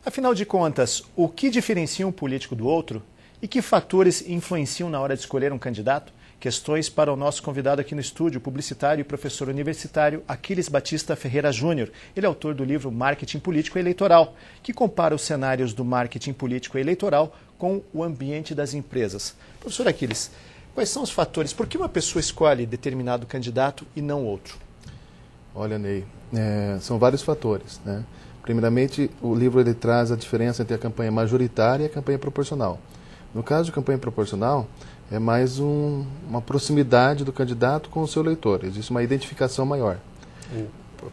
Afinal de contas, o que diferencia um político do outro e que fatores influenciam na hora de escolher um candidato? Questões para o nosso convidado aqui no estúdio, publicitário e professor universitário Aquiles Batista Ferreira Júnior. Ele é autor do livro Marketing Político e Eleitoral, que compara os cenários do marketing político e eleitoral com o ambiente das empresas. Professor Aquiles, quais são os fatores? Por que uma pessoa escolhe determinado candidato e não outro? Olha, Ney, são vários fatores, né? Primeiramente, o livro ele traz a diferença entre a campanha majoritária e a campanha proporcional. No caso de campanha proporcional, é mais uma proximidade do candidato com o seu eleitor. Existe uma identificação maior.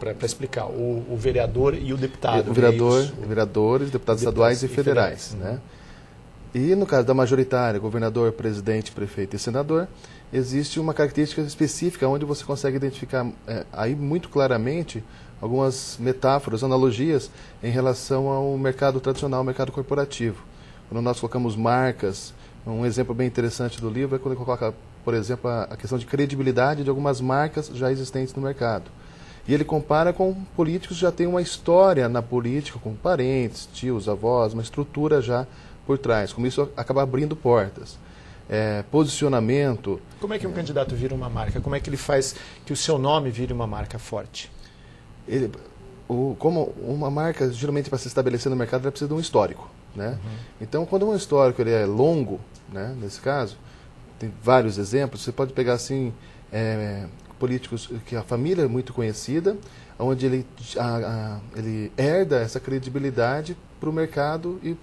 Para explicar, o vereador e o deputado. Vereadores, deputados estaduais e federais. Né? E no caso da majoritária, governador, presidente, prefeito e senador, existe uma característica específica onde você consegue identificar aí muito claramente algumas metáforas, analogias em relação ao mercado tradicional, ao mercado corporativo. Quando nós colocamos marcas, um exemplo bem interessante do livro é quando ele coloca, por exemplo, a questão de credibilidade de algumas marcas já existentes no mercado. E ele compara com políticos que já têm uma história na política, com parentes, tios, avós, uma estrutura já por trás. Como isso acaba abrindo portas. Posicionamento. Como é que um candidato vira uma marca? Como é que ele faz que o seu nome vire uma marca forte? Como uma marca, geralmente para se estabelecer no mercado, ela precisa de um histórico. Né? Então, quando um histórico ele é longo, né, nesse caso, tem vários exemplos, você pode pegar assim, políticos que a família é muito conhecida, onde ele herda essa credibilidade para o mercado e,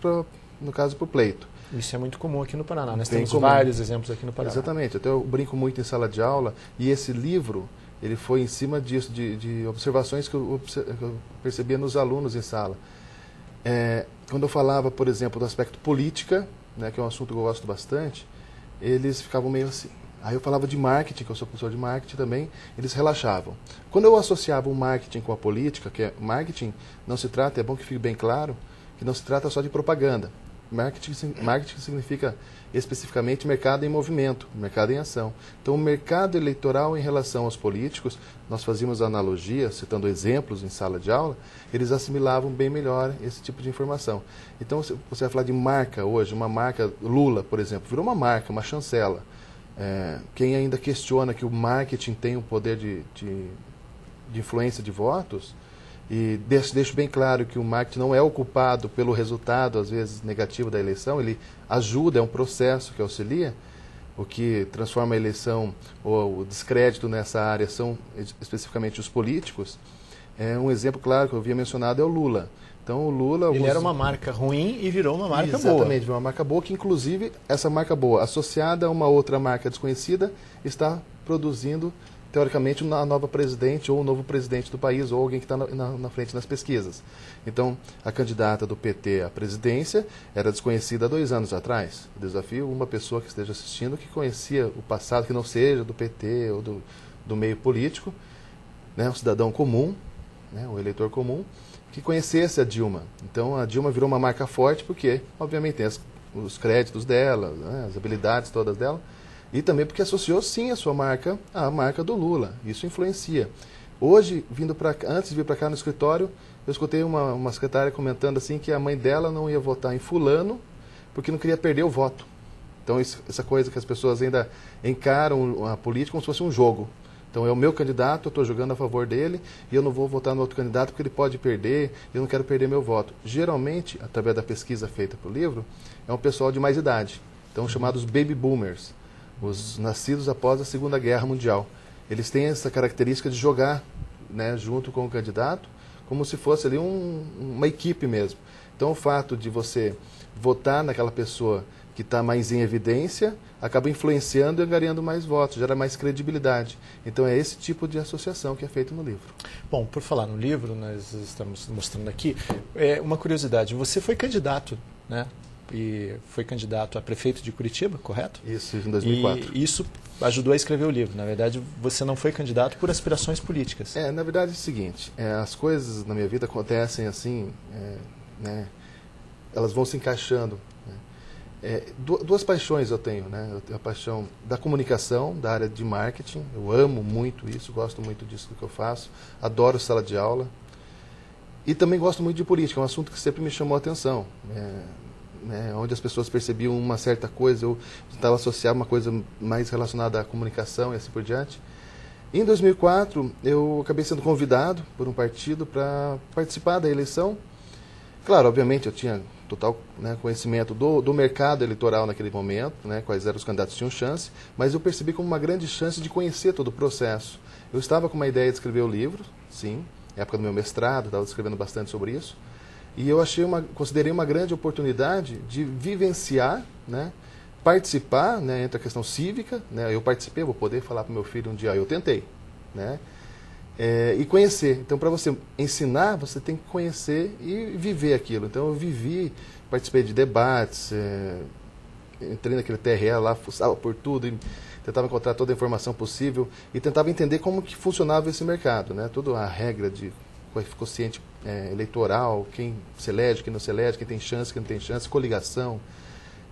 no caso, para o pleito. Isso é muito comum aqui no Paraná, nós temos vários exemplos aqui no Paraná. Exatamente, até eu brinco muito em sala de aula, e esse livro ele foi em cima disso, de observações que eu percebia nos alunos em sala. Quando eu falava, por exemplo, do aspecto política, né, que é um assunto que eu gosto bastante, eles ficavam meio assim. Aí eu falava de marketing, que eu sou professor de marketing também, eles relaxavam. Quando eu associava o marketing com a política, que marketing não se trata, é bom que fique bem claro, que não se trata só de propaganda. Marketing significa especificamente mercado em movimento, mercado em ação. Então, o mercado eleitoral em relação aos políticos, nós fazíamos analogia, citando exemplos em sala de aula, eles assimilavam bem melhor esse tipo de informação. Então, você vai falar de marca hoje, uma marca, Lula, por exemplo, virou uma marca, uma chancela. Quem ainda questiona que o marketing tem o poder de influência de votos, e deixo bem claro que o marketing não é o culpado pelo resultado, às vezes, negativo da eleição, ele ajuda, é um processo que auxilia. O que transforma a eleição ou o descrédito nessa área são especificamente os políticos. Um exemplo claro que eu havia mencionado é o Lula. Então, o Lula... Ele era uma marca ruim e virou uma marca boa. Exatamente, virou uma marca boa que, inclusive, essa marca boa, associada a uma outra marca desconhecida, está produzindo teoricamente, a nova presidente ou o novo presidente do país, ou alguém que está na frente nas pesquisas. Então, a candidata do PT à presidência era desconhecida há 2 anos atrás. Eu desafio uma pessoa que esteja assistindo que conhecia o passado, que não seja do PT ou do meio político, né, um cidadão comum, né, um eleitor comum, que conhecesse a Dilma. Então, a Dilma virou uma marca forte porque, obviamente, tem os créditos dela, né, as habilidades todas dela, e também porque associou, sim, a sua marca à marca do Lula. Isso influencia. Hoje, antes de vir para cá no escritório, eu escutei uma secretária comentando assim que a mãe dela não ia votar em fulano porque não queria perder o voto. Então, essa coisa que as pessoas ainda encaram a política como se fosse um jogo. Então, é o meu candidato, eu estou jogando a favor dele e eu não vou votar no outro candidato porque ele pode perder, eu não quero perder meu voto. Geralmente, através da pesquisa feita para o livro, é um pessoal de mais idade. Então, chamados baby boomers. Os nascidos após a Segunda Guerra Mundial. Eles têm essa característica de jogar, né, junto com o candidato, como se fosse ali uma equipe mesmo. Então, o fato de você votar naquela pessoa que está mais em evidência, acaba influenciando e angariando mais votos, gera mais credibilidade. Então, é esse tipo de associação que é feito no livro. Bom, por falar no livro, nós estamos mostrando aqui, uma curiosidade, você foi candidato, né? E foi candidato a prefeito de Curitiba, correto? Isso, em 2004. E isso ajudou a escrever o livro. Na verdade, você não foi candidato por aspirações políticas. Na verdade é o seguinte, as coisas na minha vida acontecem assim, né, elas vão se encaixando. Né? Duas paixões eu tenho, né? Eu tenho a paixão da comunicação, da área de marketing, eu amo muito isso, gosto muito disso do que eu faço, adoro sala de aula. E também gosto muito de política, é um assunto que sempre me chamou a atenção. Onde as pessoas percebiam uma certa coisa, eu tentava associar uma coisa mais relacionada à comunicação e assim por diante. Em 2004, eu acabei sendo convidado por um partido para participar da eleição. Claro, obviamente, eu tinha total conhecimento do mercado eleitoral naquele momento, quais eram os candidatos que tinham chance, mas eu percebi como uma grande chance de conhecer todo o processo. Eu estava com uma ideia de escrever o livro, sim, na época do meu mestrado, estava escrevendo bastante sobre isso, e eu considerei uma grande oportunidade de vivenciar, participar, entre a questão cívica, eu participei, vou poder falar para o meu filho um dia, eu tentei, e conhecer. Então, para você ensinar, você tem que conhecer e viver aquilo. Então, eu vivi, participei de debates, entrei naquele TRE lá, fuçava por tudo, e tentava encontrar toda a informação possível e tentava entender como que funcionava esse mercado, toda a regra de coeficiente eleitoral, quem se elege, quem não se elege, quem tem chance, quem não tem chance, coligação.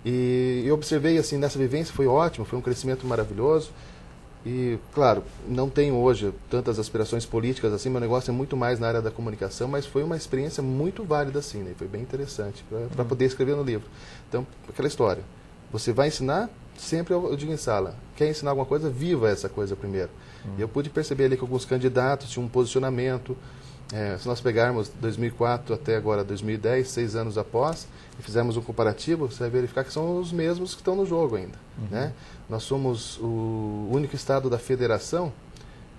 E eu observei, assim, nessa vivência, foi ótimo, foi um crescimento maravilhoso. E, claro, não tenho hoje tantas aspirações políticas assim, meu negócio é muito mais na área da comunicação, mas foi uma experiência muito válida, assim, foi bem interessante para poder escrever no livro. Então, aquela história, você vai ensinar, sempre eu digo em sala, quer ensinar alguma coisa, viva essa coisa primeiro. E eu pude perceber ali que alguns candidatos tinham um posicionamento. Se nós pegarmos 2004 até agora 2010, 6 anos após, e fizermos um comparativo, você vai verificar que são os mesmos que estão no jogo ainda. Nós somos o único estado da federação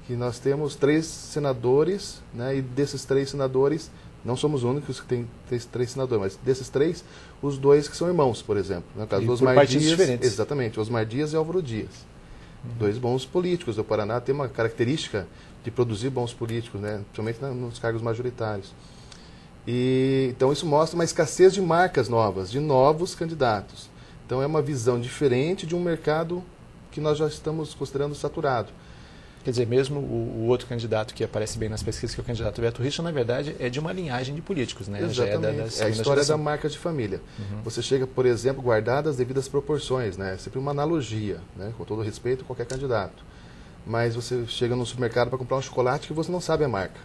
que nós temos 3 senadores, e desses 3 senadores, não somos os únicos que tem 3 senadores, mas desses 3, os 2 que são irmãos, por exemplo. No caso do Osmar Dias, diferentes. Exatamente, Osmar Dias e Álvaro Dias. 2 bons políticos. O Paraná tem uma característica de produzir bons políticos, principalmente nos cargos majoritários. Então isso mostra uma escassez de marcas novas, de novos candidatos. Então é uma visão diferente de um mercado que nós já estamos considerando saturado. Quer dizer, mesmo o outro candidato que aparece bem nas pesquisas, que é o candidato Beto Richa, na verdade é de uma linhagem de políticos, Exatamente. Já é a história da marca de família. Você chega, por exemplo, guardadas as devidas proporções, é sempre uma analogia, com todo respeito a qualquer candidato. Mas você chega no supermercado para comprar um chocolate que você não sabe a marca.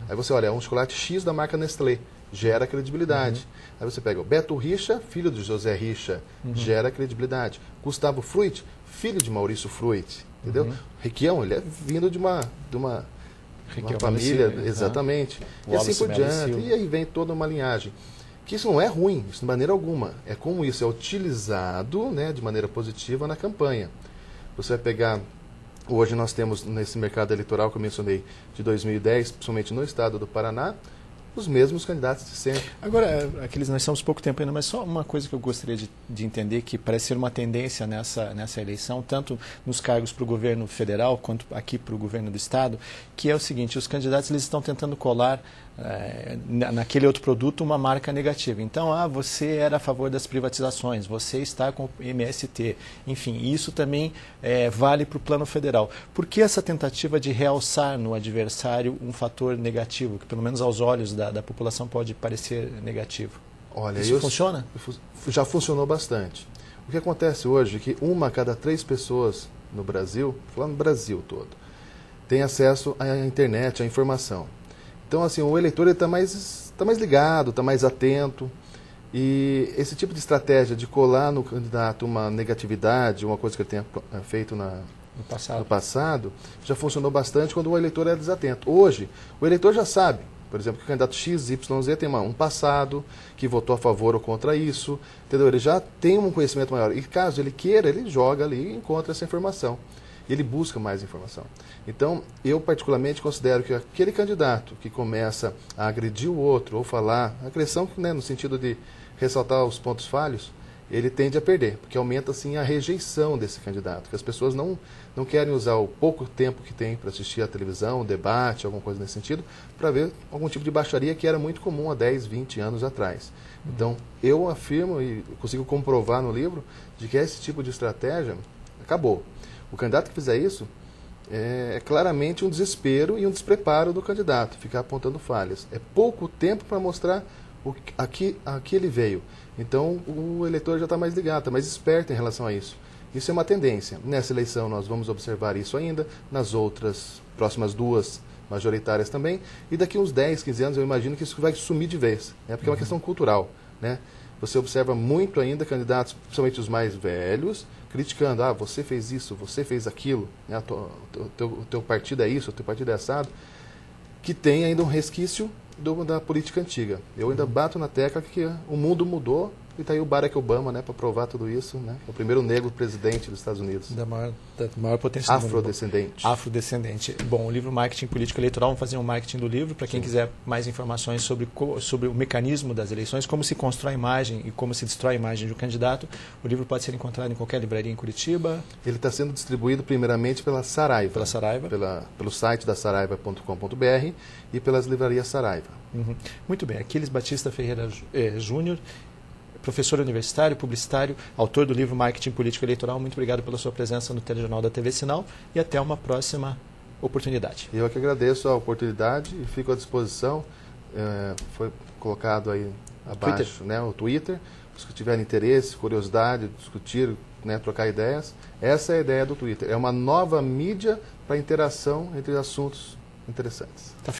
Aí você olha, é um chocolate X da marca Nestlé, gera credibilidade. Aí você pega o Beto Richa, filho de José Richa, gera credibilidade. Gustavo Fruit, filho de Maurício Fruit, entendeu? Requião, ele é vindo de uma família, exatamente. E assim por diante. E aí vem toda uma linhagem. Que isso não é ruim, isso de maneira alguma. É como isso é utilizado, de maneira positiva na campanha. Você vai pegar... Hoje nós temos, nesse mercado eleitoral que eu mencionei, de 2010, principalmente no estado do Paraná, os mesmos candidatos de sempre. Agora, Aquiles, nós estamos pouco tempo ainda, mas só uma coisa que eu gostaria de entender, que parece ser uma tendência nessa eleição, tanto nos cargos para o governo federal, quanto aqui para o governo do estado, que é o seguinte, os candidatos eles estão tentando colar naquele outro produto uma marca negativa. Então, você era a favor das privatizações, você está com o MST, enfim, isso também vale para o plano federal. Por que essa tentativa de realçar no adversário um fator negativo, que pelo menos aos olhos da população pode parecer negativo? Olha, isso funciona? Já funcionou bastante. O que acontece hoje é que 1 a cada 3 pessoas no Brasil, falando no Brasil todo, tem acesso à internet, à informação. Então, assim, o eleitor está mais ligado, está mais atento. E esse tipo de estratégia de colar no candidato uma negatividade, uma coisa que ele tenha feito no passado, já funcionou bastante quando o eleitor é desatento. Hoje, o eleitor já sabe, por exemplo, que o candidato XYZ tem um passado, que votou a favor ou contra isso, entendeu? Ele já tem um conhecimento maior. E caso ele queira, ele joga ali e encontra essa informação. E ele busca mais informação. Então, eu particularmente considero que aquele candidato que começa a agredir o outro, ou falar, agressão no sentido de ressaltar os pontos falhos, ele tende a perder, porque aumenta assim a rejeição desse candidato, que as pessoas não querem usar o pouco tempo que tem para assistir a televisão, debate, alguma coisa nesse sentido, para ver algum tipo de baixaria que era muito comum há 10, 20 anos atrás. Então, eu afirmo e consigo comprovar no livro de que esse tipo de estratégia acabou. O candidato que fizer isso é claramente um desespero e um despreparo do candidato, ficar apontando falhas. É pouco tempo para mostrar a que ele veio. Então, o eleitor já está mais ligado, está mais esperto em relação a isso. Isso é uma tendência. Nessa eleição nós vamos observar isso ainda, nas outras próximas 2 majoritárias também, e daqui uns 10, 15 anos eu imagino que isso vai sumir de vez, né? Porque é uma questão cultural, né? Você observa muito ainda candidatos, principalmente os mais velhos, criticando, você fez isso, você fez aquilo, né? O teu partido é isso, o teu partido é assado, que tem ainda um resquício da política antiga. Eu ainda bato na tecla que o mundo mudou e está aí o Barack Obama, né, para provar tudo isso, né? É o primeiro negro presidente dos Estados Unidos. Da maior potência do mundo. Afrodescendente. Afrodescendente. Bom, o livro Marketing Político Eleitoral, vamos fazer um marketing do livro para quem quiser mais informações sobre o mecanismo das eleições, como se constrói a imagem e como se destrói a imagem de um candidato. O livro pode ser encontrado em qualquer livraria em Curitiba. Ele está sendo distribuído primeiramente pela Saraiva. Pela Saraiva. Pelo site da saraiva.com.br e pelas livrarias Saraiva. Muito bem. Aquiles Batista Ferreira Júnior, professor universitário, publicitário, autor do livro Marketing Político Eleitoral. Muito obrigado pela sua presença no Telejornal da TV Sinal e até uma próxima oportunidade. Eu é que agradeço a oportunidade e fico à disposição. Foi colocado aí abaixo, né, o Twitter. Os que tiverem interesse, curiosidade, discutir, né, trocar ideias. Essa é a ideia do Twitter. É uma nova mídia para interação entre assuntos interessantes.